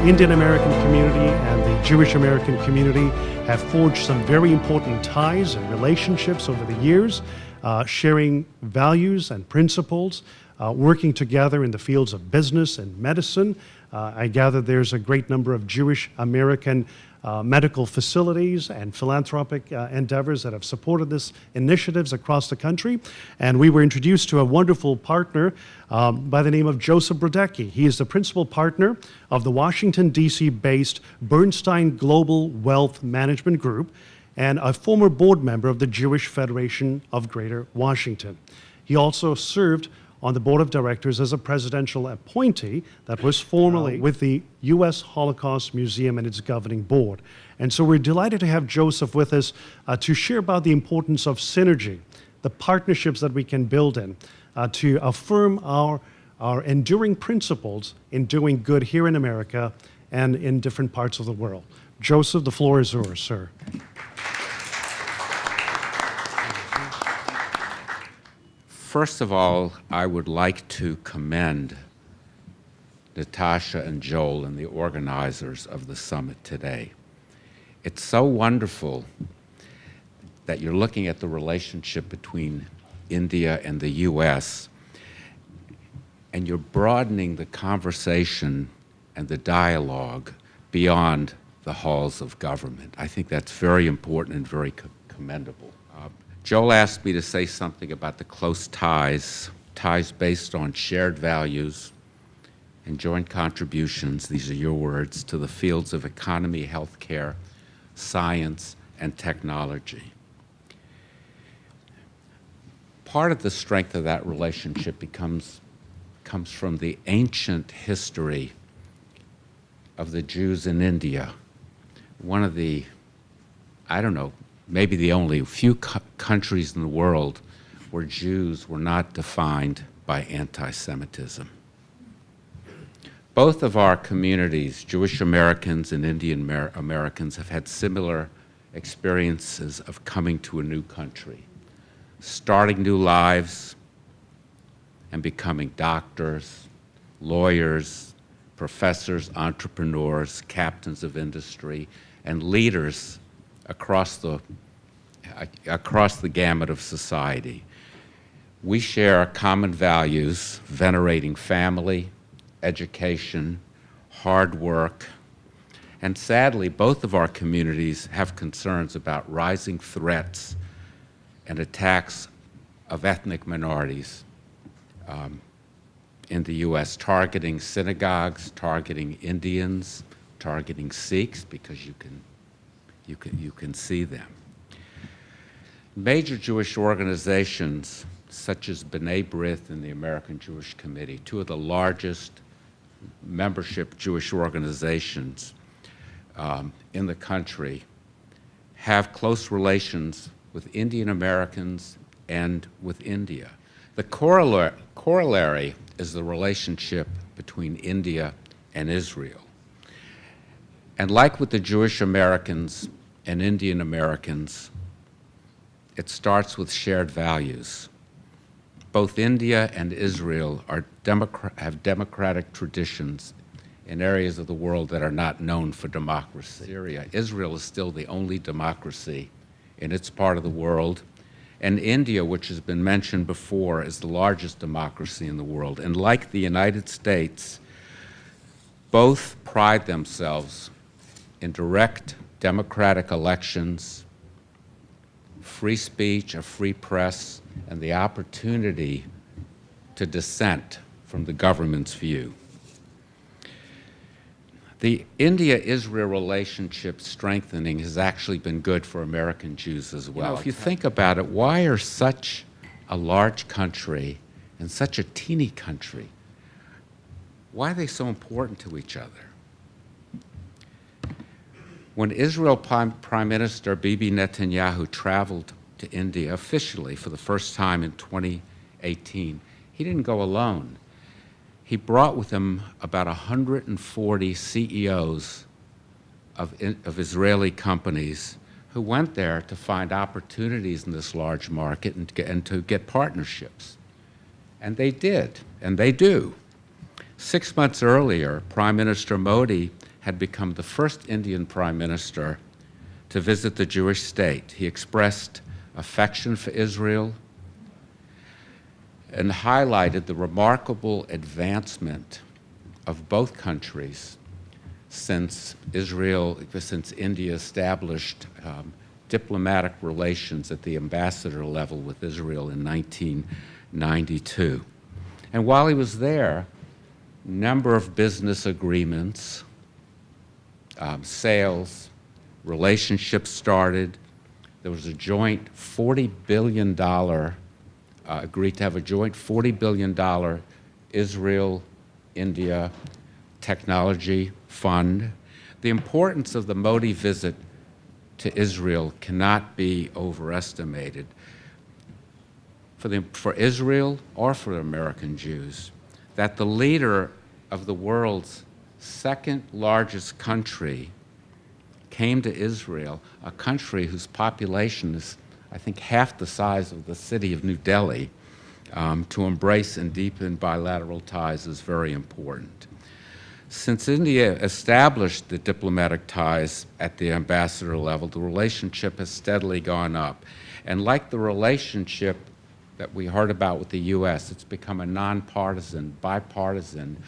Indian American community and the Jewish American community have forged some very important ties and relationships over the years, sharing values and principles, working together in the fields of business and medicine. I gather there's a great number of Jewish American medical facilities and philanthropic endeavors that have supported this initiatives across the country. And we were introduced to a wonderful partner by the name of Joseph Brodecki. He is the principal partner of the Washington, D.C. based Bernstein Global Wealth Management Group and a former board member of the Jewish Federation of Greater Washington. He also served on the board of directors as a presidential appointee that was formerly with the U.S. Holocaust Museum and its governing board. And so we're delighted to have Joseph with us to share about the importance of synergy, the partnerships that we can build in, to affirm our enduring principles in doing good here in America and in different parts of the world. Joseph, the floor is yours, sir. First of all, I would like to commend Natasha and Joel and the organizers of the summit today. It's so wonderful that you're looking at the relationship between India and the U.S., and you're broadening the conversation and the dialogue beyond the halls of government. I think that's very important and very commendable. Joel asked me to say something about the close ties based on shared values and joint contributions, these are your words, to the fields of economy, healthcare, science, and technology. Part of the strength of that relationship comes from the ancient history of the Jews in India. One of the, maybe the only few countries in the world where Jews were not defined by anti-Semitism. Both of our communities, Jewish Americans and Indian Americans, have had similar experiences of coming to a new country, starting new lives and becoming doctors, lawyers, professors, entrepreneurs, captains of industry, and leaders across the gamut of society. We share common values, venerating family, education, hard work, and sadly, both of our communities have concerns about rising threats and attacks of ethnic minorities in the U.S., targeting synagogues, targeting Indians, targeting Sikhs, because you can see them. Major Jewish organizations, such as B'nai B'rith and the American Jewish Committee, two of the largest membership Jewish organizations in the country, have close relations with Indian Americans and with India. The corollary is the relationship between India and Israel. And like with the Jewish Americans and Indian Americans, it starts with shared values. Both India and Israel have democratic traditions in areas of the world that are not known for democracy. Israel is still the only democracy in its part of the world, and India, which has been mentioned before, is the largest democracy in the world. And like the United States, both pride themselves in direct democratic elections, free speech, a free press, and the opportunity to dissent from the government's view. The India-Israel relationship strengthening has actually been good for American Jews as well. If you think about it, why are such a large country and such a teeny country, why are they so important to each other? When Israel Prime Minister Bibi Netanyahu traveled to India officially for the first time in 2018, he didn't go alone. He brought with him about 140 CEOs of Israeli companies who went there to find opportunities in this large market and to get partnerships. And they did, and they do. 6 months earlier, Prime Minister Modi had become the first Indian prime minister to visit the Jewish state. He expressed affection for Israel and highlighted the remarkable advancement of both countries since India established diplomatic relations at the ambassador level with Israel in 1992. And while he was there, a number of business agreements, sales, relationships started. There was a joint $40 billion, agreed to have a joint $40 billion Israel-India technology fund. The importance of the Modi visit to Israel cannot be overestimated. For Israel or for American Jews, that the leader of the world's second largest country came to Israel, a country whose population is, I think, half the size of the city of New Delhi, to embrace and deepen bilateral ties is very important. Since India established the diplomatic ties at the ambassador level, the relationship has steadily gone up. And like the relationship that we heard about with the U.S., it's become a nonpartisan, bipartisan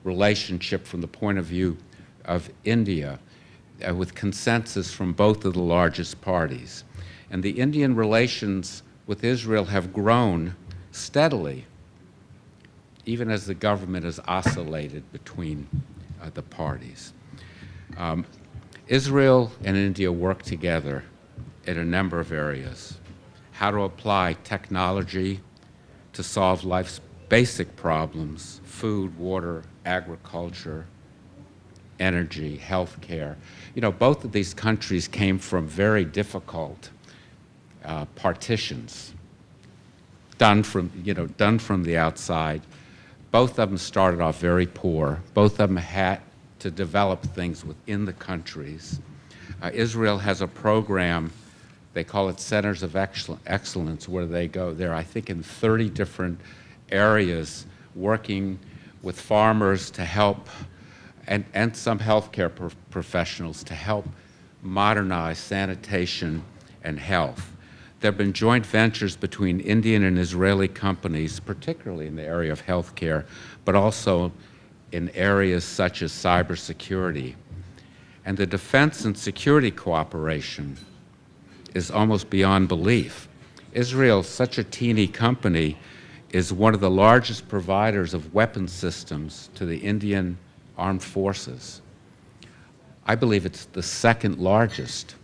relationship from the point of view of India, with consensus from both of the largest parties. And the Indian relations with Israel have grown steadily, even as the government has oscillated between the parties. Israel and India work together in a number of areas. How to apply technology to solve life's basic problems: food, water, agriculture, energy, healthcare. You know, both of these countries came from very difficult partitions done from the outside. Both of them started off very poor. Both of them had to develop things within the countries. Israel has a program, they call it Centers of Excellence, where they go. They're, I think, in 30 different areas working with farmers to help, and some healthcare professionals to help modernize sanitation and health. There have been joint ventures between Indian and Israeli companies, particularly in the area of healthcare, but also in areas such as cybersecurity. And the defense and security cooperation is almost beyond belief. Israel, such a teeny company, is one of the largest providers of weapon systems to the Indian armed forces. I believe it's the second largest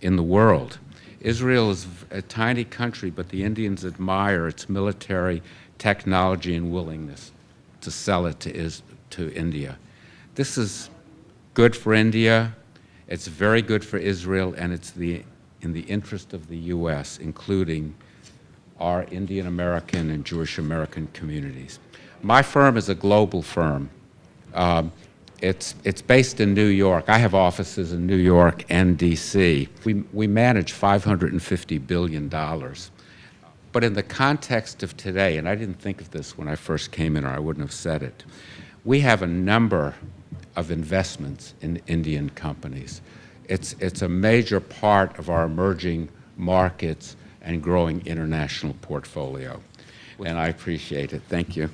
in the world. Israel is a tiny country, but the Indians admire its military technology and willingness to sell it to India. This is good for India, it's very good for Israel, and it's in the interest of the U.S., including our Indian American and Jewish American communities. My firm is a global firm. It's based in New York. I have offices in New York and D.C. We manage $550 billion. But in the context of today, and I didn't think of this when I first came in, or I wouldn't have said it, we have a number of investments in Indian companies. It's a major part of our emerging markets and growing international portfolio. And I appreciate it. Thank you.